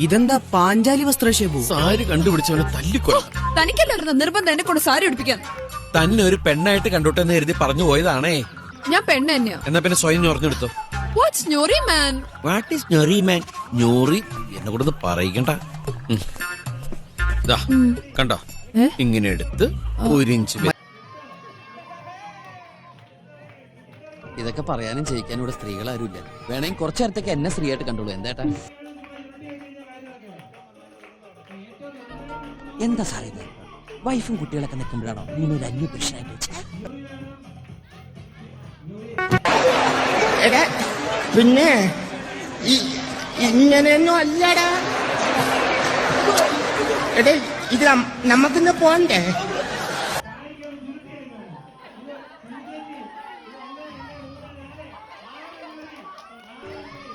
ഇതെന്താ പാഞ്ചാലി വസ്ത്രശേപു? സാരി കണ്ടുപിടിച്ചവനെ തല്ലിക്കൊല്ലാം. തനിക്കല്ലായിരുന്നു നിർബന്ധം എന്നെ കൊണ്ട് സാരി ഉടുപ്പിക്കാൻ. തന്നെ ഒരു പെണ്ണായിട്ട് കണ്ടോട്ടെന്ന് കരുതി പറഞ്ഞു പോയതാണേ. ഞാൻ പെണ്ണ് തന്നെയാ. എന്നാ പിന്നെ സ്വയം ഞൊറിഞ്ഞെടുത്തോ. വാട്ട്സ് ഞൊറി മാൻ? വാട്ട് ഈസ് ഞൊറി മാൻ? ഞൊറി എന്നെ കൂടെ പറയിക്കണ്ട. കണ്ടോ, ഇങ്ങനെ എടുത്ത് 1 ഇഞ്ച്. ഇതൊക്കെ പറയാനും ചെയ്യിക്കാനും ഇവിടെ സ്ത്രീകളാരുമില്ല. വേണമെങ്കിൽ കുറച്ചു നേരത്തേക്ക് എന്നെ സ്ത്രീയായിട്ട് കണ്ടോളൂ. എന്താ എന്താ സാറേ ഇത്? വൈഫും കുട്ടികളൊക്കെ നിൽക്കുമ്പോഴാണോ നീനൊരു അന്യപുരുഷനായിട്ട് വെച്ചത്? പിന്നെ ഇങ്ങനെയൊന്നും അല്ലടാ. എടേ ഇത് നമുക്കിന്ന് പോണ്ടേ?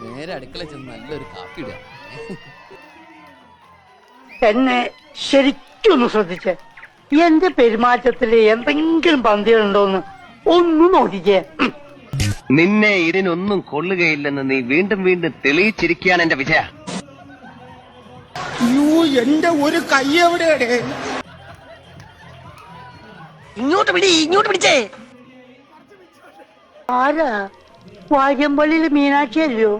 നേരെ അടുക്കള ചെന്ന് നല്ലൊരു കാപ്പി ഇടുക. എന്നെ ശരിക്കൊന്ന് ശ്രദ്ധിച്ചേ. എന്റെ പെരുമാറ്റത്തില് എന്തെങ്കിലും പന്തികളുണ്ടോന്ന് ഒന്ന് നോക്കിക്കേ. നിന്നെ ഇതിനൊന്നും കൊള്ളുകയില്ലെന്ന് നീ വീണ്ടും വീണ്ടും തെളിയിച്ചിരിക്കുകയാണ് എന്റെ വിജയ. എന്റെ ഒരു കൈ എവിടെയാണ്? ഇങ്ങോട്ട് പിടിച്ചേ. ആരാ? വാര്യമ്പള്ളിയില് മീനാക്ഷി അല്ലയോ?